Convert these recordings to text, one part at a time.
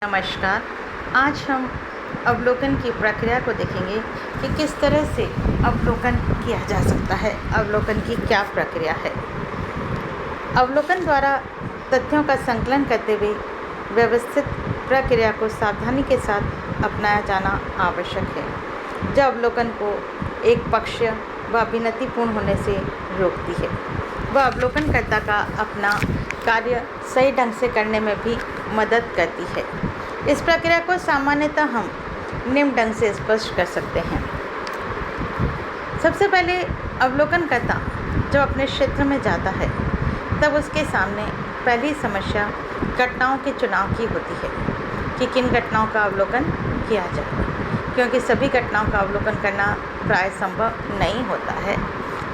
नमस्कार। आज हम अवलोकन की प्रक्रिया को देखेंगे कि किस तरह से अवलोकन किया जा सकता है। अवलोकन की क्या प्रक्रिया है। अवलोकन द्वारा तथ्यों का संकलन करते हुए व्यवस्थित प्रक्रिया को सावधानी के साथ अपनाया जाना आवश्यक है, जो अवलोकन को एक पक्षीय व अभिनतिपूर्ण होने से रोकती है। वह अवलोकनकर्ता का अपना कार्य सही ढंग से करने में भी मदद करती है। इस प्रक्रिया को सामान्यतः हम निम्न ढंग से स्पष्ट कर सकते हैं। सबसे पहले अवलोकनकर्ता जब अपने क्षेत्र में जाता है तब उसके सामने पहली समस्या घटनाओं के चुनाव की होती है कि किन घटनाओं का अवलोकन किया जाए, क्योंकि सभी घटनाओं का अवलोकन करना प्राय संभव नहीं होता है।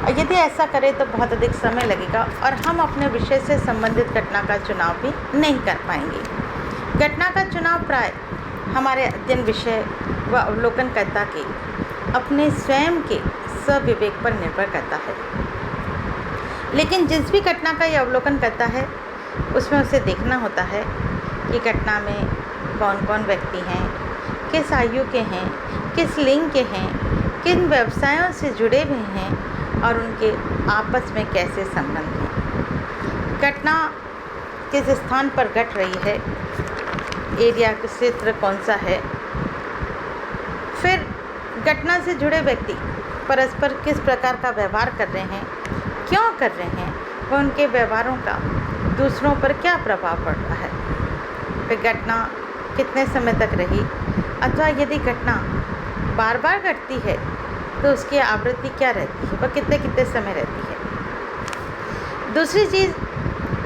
और यदि ऐसा करें तो बहुत अधिक समय लगेगा और हम अपने विषय से संबंधित घटना का चुनाव भी नहीं कर पाएंगे। घटना का चुनाव प्राय हमारे अध्ययन विषय व अवलोकनकर्ता के अपने स्वयं के स्वविवेक पर निर्भर करता है। लेकिन जिस भी घटना का यह अवलोकन करता है उसमें उसे देखना होता है कि घटना में कौन कौन व्यक्ति हैं, किस आयु के हैं, किस लिंग के हैं, किन व्यवसायों से जुड़े हुए हैं और उनके आपस में कैसे संबंध हैं। घटना किस स्थान पर घट रही है, एरिया क्षेत्र कौन सा है। फिर घटना से जुड़े व्यक्ति परस्पर किस प्रकार का व्यवहार कर रहे हैं, क्यों कर रहे हैं, व उनके व्यवहारों का दूसरों पर क्या प्रभाव पड़ रहा है। फिर घटना कितने समय तक रही, अथवा यदि घटना बार बार घटती है तो उसकी आवृत्ति क्या रहती है, वह कितने कितने समय रहती है। दूसरी चीज़,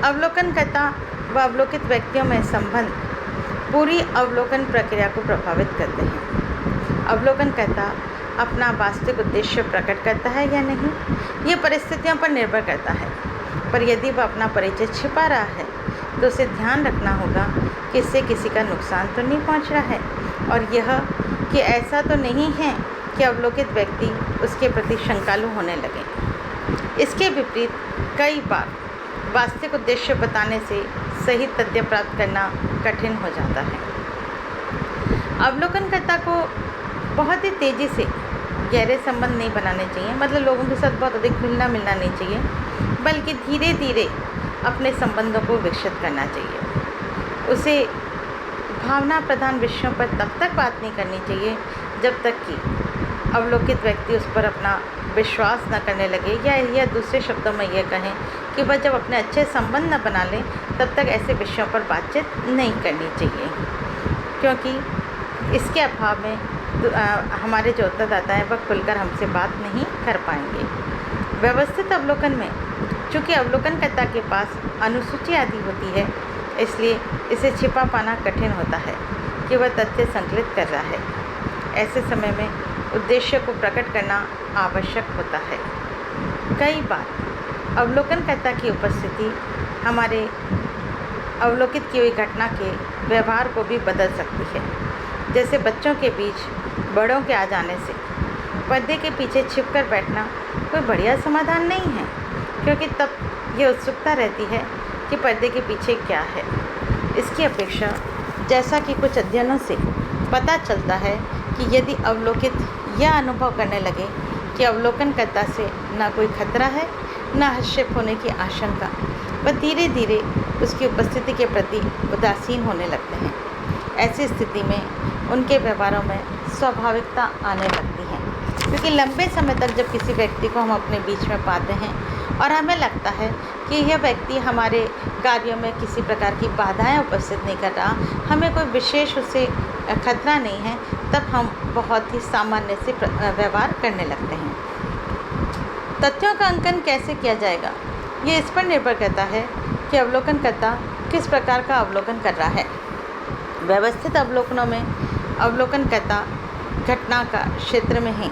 अवलोकनकर्ता व अवलोकित व्यक्तियों में संबंध पूरी अवलोकन प्रक्रिया को प्रभावित करते हैं। अवलोकनकर्ता अपना वास्तविक उद्देश्य प्रकट करता है या नहीं, ये परिस्थितियों पर निर्भर करता है। पर यदि वह अपना परिचय छिपा रहा है तो उसे ध्यान रखना होगा कि इससे किसी का नुकसान तो नहीं पहुंच रहा है, और यह कि ऐसा तो नहीं है कि अवलोकित व्यक्ति उसके प्रति शंकालु होने लगे। इसके विपरीत कई बार वास्तविक उद्देश्य बताने से सही तथ्य प्राप्त करना कठिन हो जाता है। अवलोकनकर्ता को बहुत ही तेज़ी से गहरे संबंध नहीं बनाने चाहिए, मतलब लोगों के साथ बहुत अधिक घुलना मिलना नहीं चाहिए, बल्कि धीरे धीरे अपने संबंधों को विकसित करना चाहिए। उसे भावना प्रधान विषयों पर तब तक बात नहीं करनी चाहिए जब तक कि अवलोकित व्यक्ति उस पर अपना विश्वास न करने लगे, या दूसरे शब्दों में यह कहें कि वह जब अपने अच्छे संबंध न बना लें तब तक ऐसे विषयों पर बातचीत नहीं करनी चाहिए, क्योंकि इसके अभाव में हमारे जो उत्तरदाता हैं वह खुलकर हमसे बात नहीं कर पाएंगे। व्यवस्थित अवलोकन में चूँकि अवलोकनकर्ता के पास अनुसूची आदि होती है, इसलिए इसे छिपा पाना कठिन होता है कि वह तथ्य संकलित कर रहा है। ऐसे समय में उद्देश्य को प्रकट करना आवश्यक होता है। कई बार अवलोकनकर्ता की उपस्थिति हमारे अवलोकित की हुई घटना के व्यवहार को भी बदल सकती है। जैसे बच्चों के बीच बड़ों के आ जाने से पर्दे के पीछे छिपकर बैठना कोई बढ़िया समाधान नहीं है, क्योंकि तब ये उत्सुकता रहती है कि पर्दे के पीछे क्या है। इसकी अपेक्षा, जैसा कि कुछ अध्ययनों से पता चलता है कि यदि अवलोकित यह अनुभव करने लगे कि अवलोकनकर्ता से न कोई खतरा है, न हस्तक्षेप होने की आशंका, वह धीरे धीरे उसकी उपस्थिति के प्रति उदासीन होने लगते हैं। ऐसी स्थिति में उनके व्यवहारों में स्वाभाविकता आने लगती है, क्योंकि लंबे समय तक जब किसी व्यक्ति को हम अपने बीच में पाते हैं और हमें लगता है कि यह व्यक्ति हमारे कार्यों में किसी प्रकार की बाधाएं उपस्थित नहीं कर रहा, हमें कोई विशेष उससे खतरा नहीं है, तब हम बहुत ही सामान्य से व्यवहार करने लगते हैं। तथ्यों का अंकन कैसे किया जाएगा, ये इस पर निर्भर करता है कि अवलोकनकर्ता किस प्रकार का अवलोकन कर रहा है। व्यवस्थित अवलोकनों में अवलोकनकर्ता घटना का क्षेत्र में ही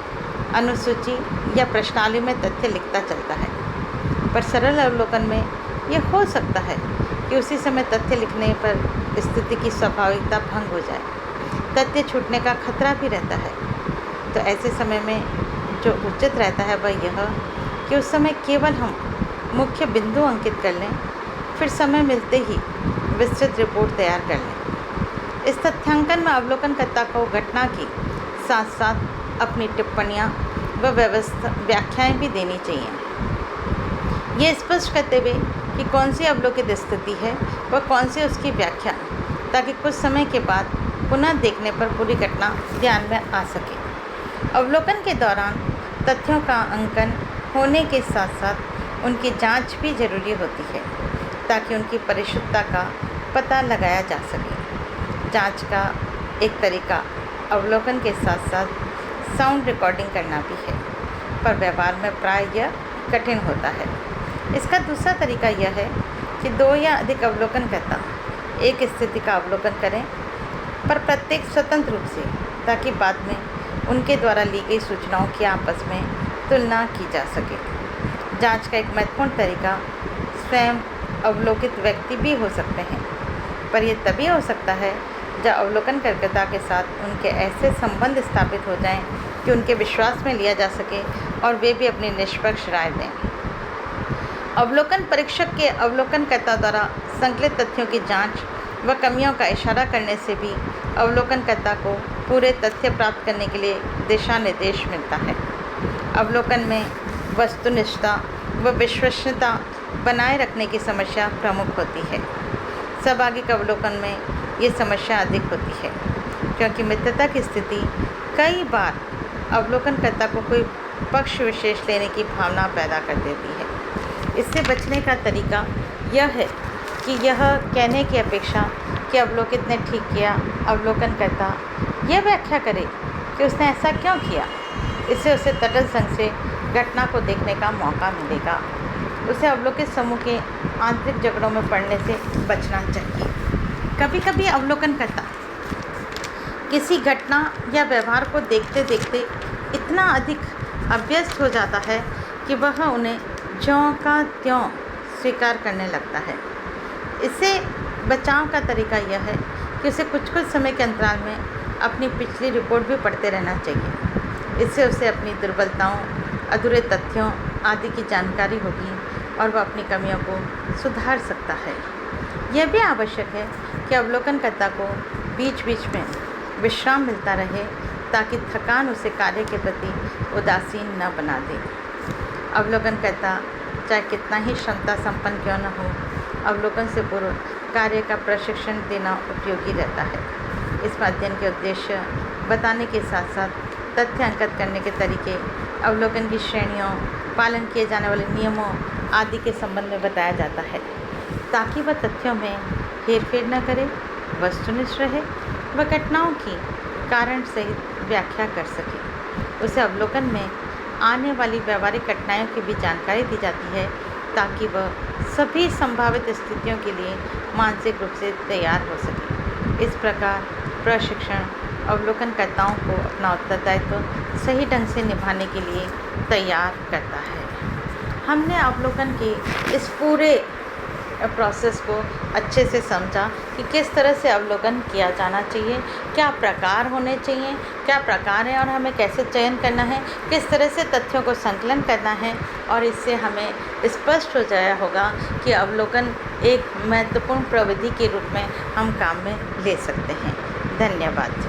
अनुसूची या प्रश्नावली में तथ्य लिखता चलता है, पर सरल अवलोकन में यह हो सकता है कि उसी समय तथ्य लिखने पर स्थिति की स्वाभाविकता भंग हो जाए, तथ्य छूटने का खतरा भी रहता है। तो ऐसे समय में जो उचित रहता है वह यह कि उस समय केवल हम मुख्य बिंदु अंकित कर लें, फिर समय मिलते ही विस्तृत रिपोर्ट तैयार कर लें। इस तथ्यांकन में अवलोकनकर्ता को घटना की साथ साथ अपनी टिप्पणियाँ व व्याख्याएँ भी देनी चाहिए। ये स्पष्ट करते हुए कि कौन सी अवलोकित स्थिति है व कौन सी उसकी व्याख्या, ताकि कुछ समय के बाद पुनः देखने पर पूरी घटना ध्यान में आ सके। अवलोकन के दौरान तथ्यों का अंकन होने के साथ साथ उनकी जांच भी जरूरी होती है, ताकि उनकी परिशुद्धता का पता लगाया जा सके। जांच का एक तरीका अवलोकन के साथ साथ साउंड रिकॉर्डिंग करना भी है, पर व्यवहार में प्राय यह कठिन होता है। इसका दूसरा तरीका यह है कि 2 या अधिक अवलोकनकर्ता एक स्थिति का अवलोकन करें, पर प्रत्येक स्वतंत्र रूप से, ताकि बाद में उनके द्वारा ली गई सूचनाओं की आपस में तुलना की जा सके। जांच का एक महत्वपूर्ण तरीका स्वयं अवलोकित व्यक्ति भी हो सकते हैं, पर यह तभी हो सकता है जब अवलोकनकर्ता के साथ उनके ऐसे संबंध स्थापित हो जाएं कि उनके विश्वास में लिया जा सके और वे भी अपनी निष्पक्ष राय दें। अवलोकन परीक्षक के अवलोकनकर्ता द्वारा संकलित तथ्यों की जांच व कमियों का इशारा करने से भी अवलोकनकर्ता को पूरे तथ्य प्राप्त करने के लिए दिशा निर्देश मिलता है। अवलोकन में वस्तुनिष्ठता व विश्वसनीयता बनाए रखने की समस्या प्रमुख होती है। सहभागिक अवलोकन में ये समस्या अधिक होती है, क्योंकि मित्रता की स्थिति कई बार अवलोकनकर्ता को कोई पक्ष विशेष लेने की भावना पैदा कर देती है। इससे बचने का तरीका यह है कि यह कहने की अपेक्षा कि अवलोकित ने ठीक किया, अवलोकनकर्ता यह व्याख्या करे कि उसने ऐसा क्यों किया। इससे उसे तटस्थ ढंग से घटना को देखने का मौका मिलेगा। उसे अवलोकित समूह के आंतरिक झगड़ों में पड़ने से बचना चाहिए। कभी कभी अवलोकनकर्ता किसी घटना या व्यवहार को देखते देखते इतना अधिक अभ्यस्त हो जाता है कि वह उन्हें ज्यों का त्यों स्वीकार करने लगता है। इससे बचाव का तरीका यह है कि उसे कुछ समय के अंतराल में अपनी पिछली रिपोर्ट भी पढ़ते रहना चाहिए। इससे उसे अपनी दुर्बलताओं, अधूरे तथ्यों आदि की जानकारी होगी और वह अपनी कमियों को सुधार सकता है। यह भी आवश्यक है कि अवलोकनकर्ता को बीच बीच में विश्राम मिलता रहे, ताकि थकान उसे कार्य के प्रति उदासीन न बना दे। अवलोकनकर्ता चाहे कितना ही क्षमता संपन्न क्यों न हो, अवलोकन से पूर्व कार्य का प्रशिक्षण देना उपयोगी रहता है। इस अध्ययन के उद्देश्य बताने के साथ साथ तथ्य अंकित करने के तरीके, अवलोकन की श्रेणियों, पालन किए जाने वाले नियमों आदि के संबंध में बताया जाता है, ताकि वह तथ्यों में हेरफेर न करे, वस्तुनिष्ठ रहे व घटनाओं की कारण सहित व्याख्या कर सके। उसे अवलोकन में आने वाली व्यवहारिक घटनाओं की भी जानकारी दी जाती है, ताकि वह सभी संभावित स्थितियों के लिए मानसिक रूप से तैयार हो सके। इस प्रकार प्रशिक्षण अवलोकनकर्ताओं को अपना उत्तरदायित्व सही ढंग से निभाने के लिए तैयार करता है। हमने अवलोकन के इस पूरे प्रोसेस को अच्छे से समझा कि किस तरह से अवलोकन किया जाना चाहिए, क्या प्रकार होने चाहिए, क्या प्रकार हैं और हमें कैसे चयन करना है, किस तरह से तथ्यों को संकलन करना है, और इससे हमें स्पष्ट हो जाया होगा कि अवलोकन एक महत्वपूर्ण प्रविधि के रूप में हम काम में ले सकते हैं। धन्यवाद।